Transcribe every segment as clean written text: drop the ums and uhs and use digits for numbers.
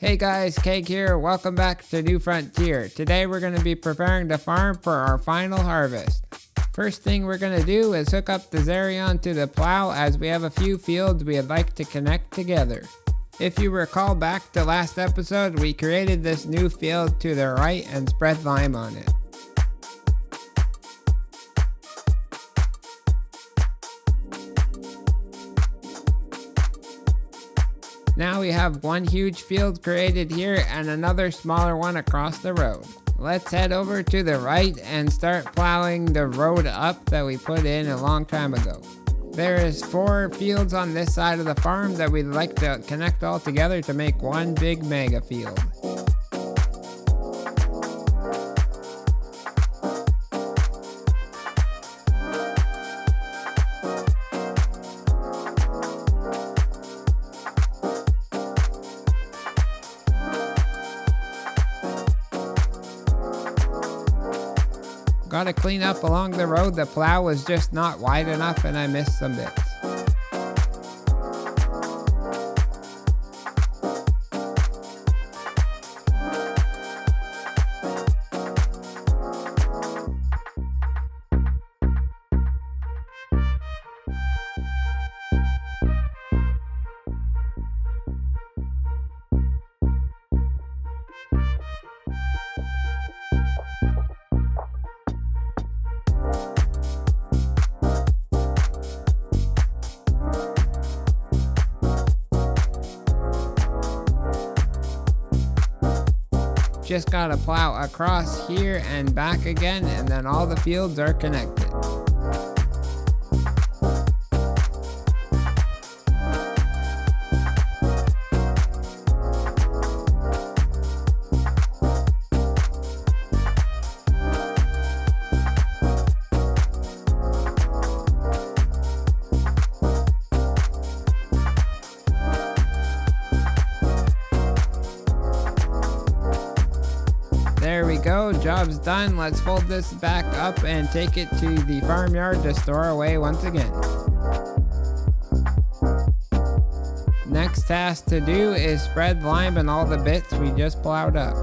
Hey guys, Cake here. Welcome back to New Frontier. Today we're going to be preparing the farm for our final harvest. First thing we're going to do is hook up the Zerion to the plow, as we have a few fields we'd like to connect together. If you recall back to last episode, we created this new field to the right and spread lime on it. Now we have one huge field created here and another smaller one across the road. Let's head over to the right and start plowing the road up that we put in a long time ago. There is 4 fields on this side of the farm that we'd like to connect all together to make one big mega field. Gotta clean up along the road. The plow was just not wide enough and I missed some bits. Just gotta plow across here and back again, and then all the fields are connected. There we go, job's done. Let's fold this back up and take it to the farmyard to store away once again. Next task to do is spread lime in all the bits we just plowed up.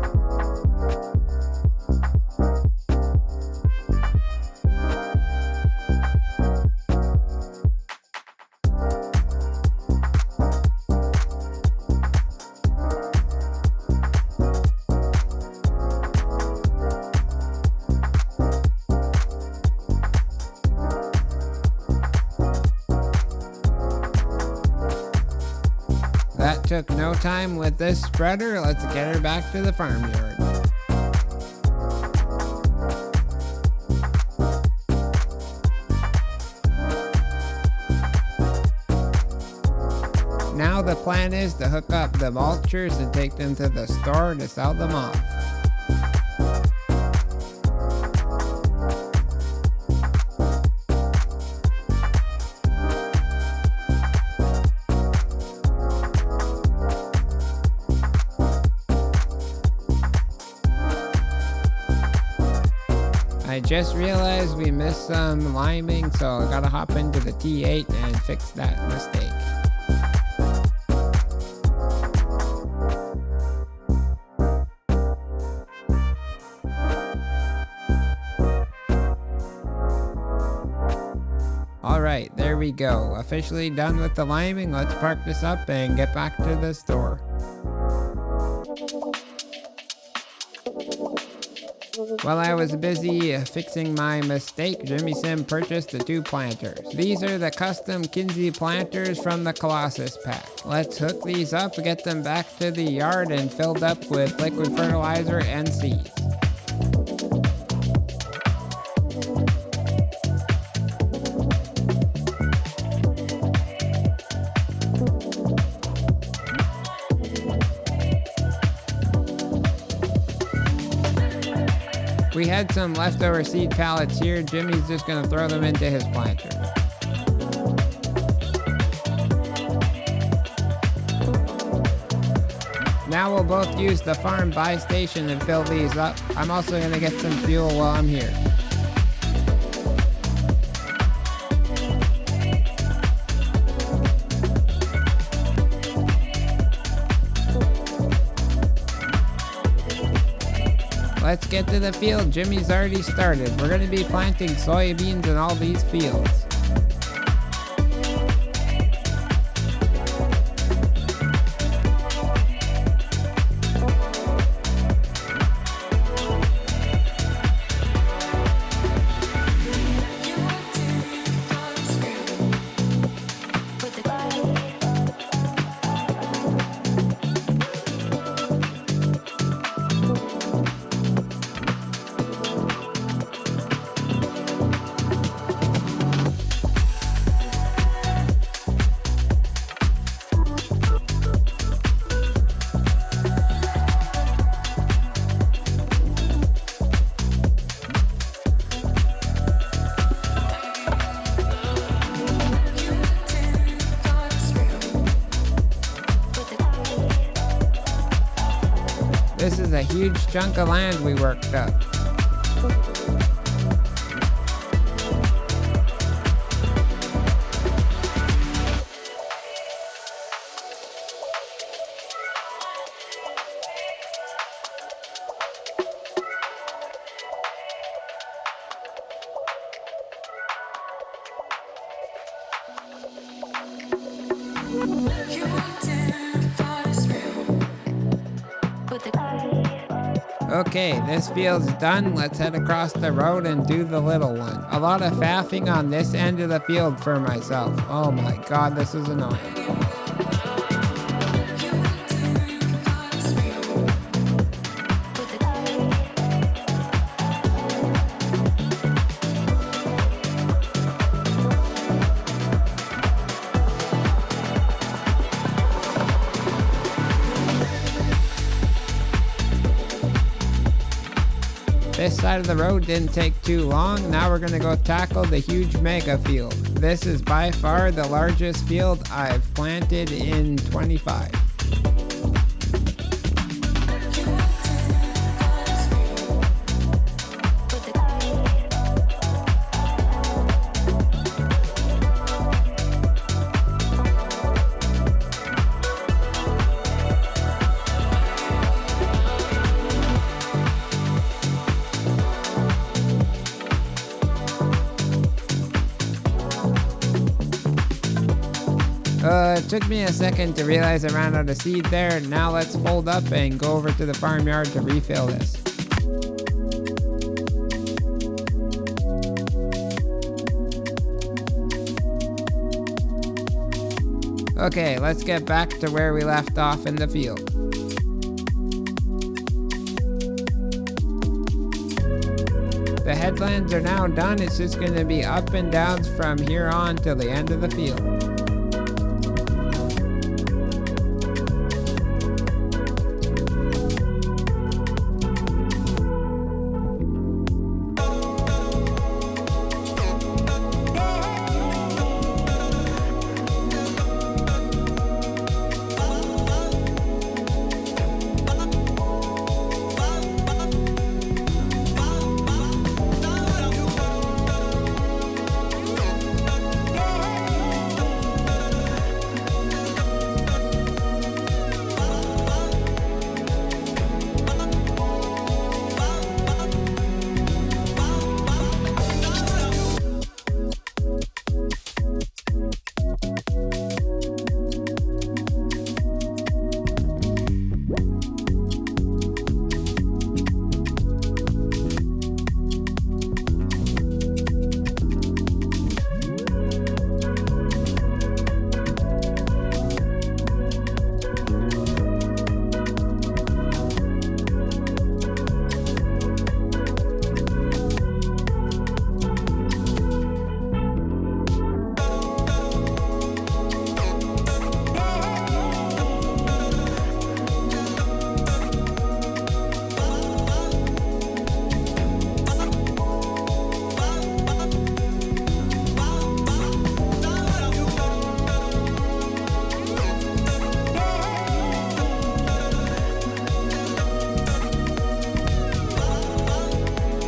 That took no time with this spreader. Let's get her back to the farmyard. Now the plan is to hook up the mulchers and take them to the store to sell them off. I just realized we missed some liming, so I gotta hop into the T8 and fix that mistake. Alright, there we go. Officially done with the liming. Let's park this up and get back to the store. While I was busy fixing my mistake, Jimmy Sim purchased the 2 planters. These are the custom Kinsey planters from the Colossus pack. Let's hook these up, get them back to the yard and filled up with liquid fertilizer and seeds. We had some leftover seed pallets here. Jimmy's just going to throw them into his planter. Now we'll both use the farm buy station and fill these up. I'm also going to get some fuel while I'm here. Let's get to the field. Jimmy's already started. We're going to be planting soybeans in all these fields. This is a huge chunk of land we worked up. Okay, this field's done. Let's head across the road and do the little one. A lot of faffing on this end of the field for myself. Oh my god, this is annoying. This side of the road didn't take too long. Now we're gonna go tackle the huge mega field. This is by far the largest field I've planted in 25. It took me a second to realize I ran out of seed there. Now let's fold up and go over to the farmyard to refill this. Okay, let's get back to where we left off in the field. The headlands are now done. It's just going to be up and downs from here on till the end of the field.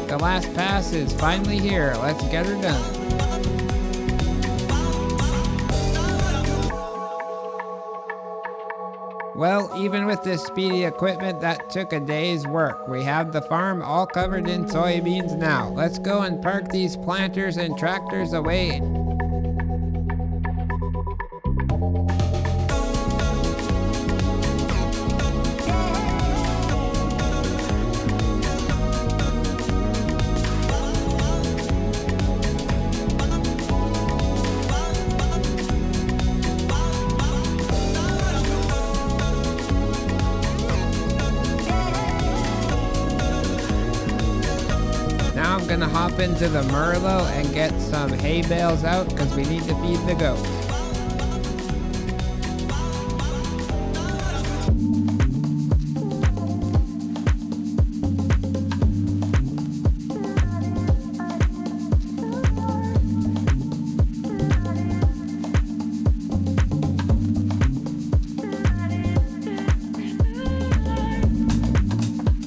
The last pass is finally here. Let's get her done. Well, even with this speedy equipment, that took a day's work. We have the farm all covered in soybeans now. Let's go and park these planters and tractors away. Now I'm gonna hop into the Merlot and get some hay bales out because we need to feed the goats.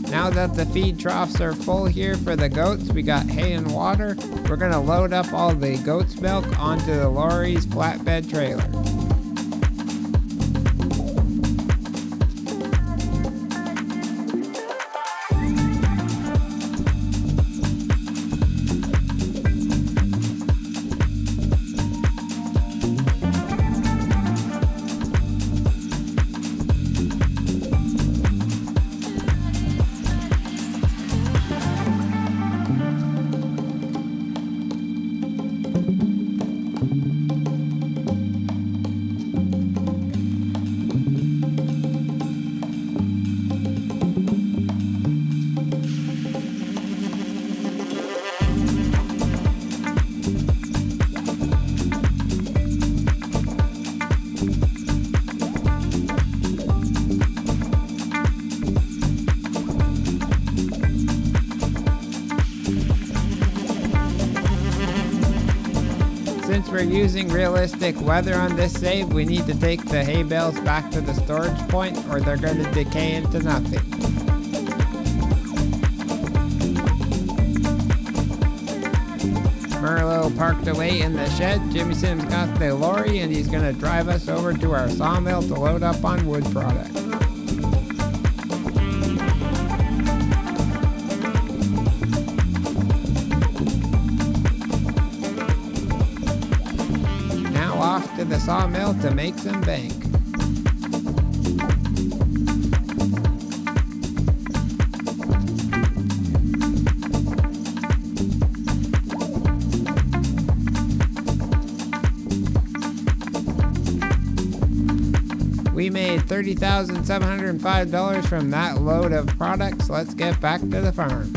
Now that the feed troughs are full here for the goats, we got hay and water. We're gonna load up all the goat's milk onto the lorry's flatbed trailer. Since we're using realistic weather on this save, we need to take the hay bales back to the storage point or they're going to decay into nothing. Merlot parked away in the shed. Jimmyson's got the lorry and he's going to drive us over to our sawmill to load up on wood products. Off to the sawmill to make some bank. We made $30,705 from that load of products. Let's get back to the farm.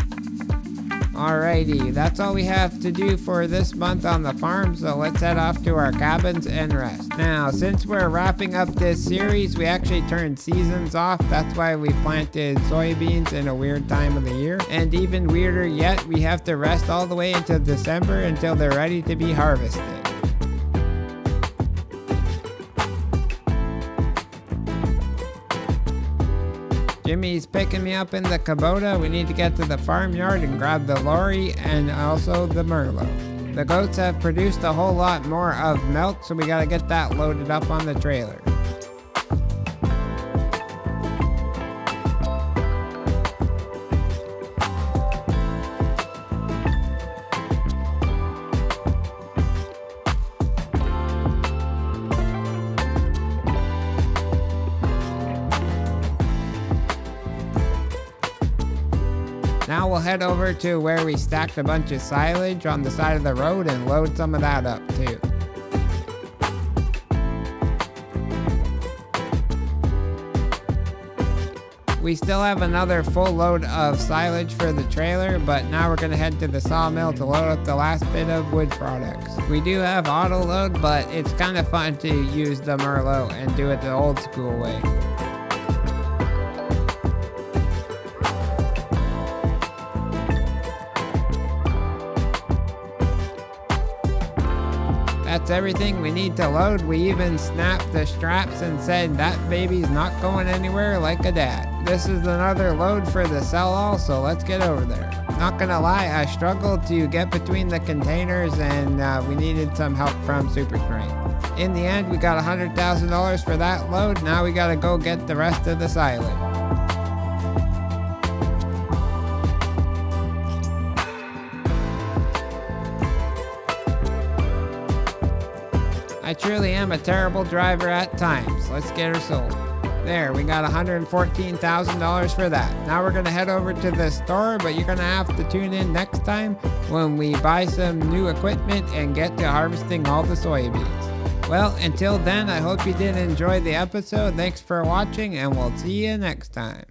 Alrighty, that's all we have to do for this month on the farm, so let's head off to our cabins and rest. Now, since we're wrapping up this series, we actually turned seasons off. That's why we planted soybeans in a weird time of the year. And even weirder yet, we have to rest all the way into December until they're ready to be harvested. Jimmy's picking me up in the Kubota. We need to get to the farmyard and grab the lorry and also the Merlot. The goats have produced a whole lot more of milk, so we gotta get that loaded up on the trailer. Now we'll head over to where we stacked a bunch of silage on the side of the road and load some of that up too. We still have another full load of silage for the trailer, but now we're going to head to the sawmill to load up the last bit of wood products. We do have auto load, but it's kind of fun to use the Merlot and do it the old school way. That's everything we need to load. We even snapped the straps and said that baby's not going anywhere like a dad. This is another load for the sell-all, so let's get over there. Not gonna lie, I struggled to get between the containers and we needed some help from Super Strength. In the end, we got $100,000 for that load. Now we gotta go get the rest of the silage. I truly am a terrible driver at times. Let's get her sold. There, we got $114,000 for that. Now we're gonna head over to the store, but you're gonna have to tune in next time when we buy some new equipment and get to harvesting all the soybeans. Well, until then, I hope you did enjoy the episode. Thanks for watching, and we'll see you next time.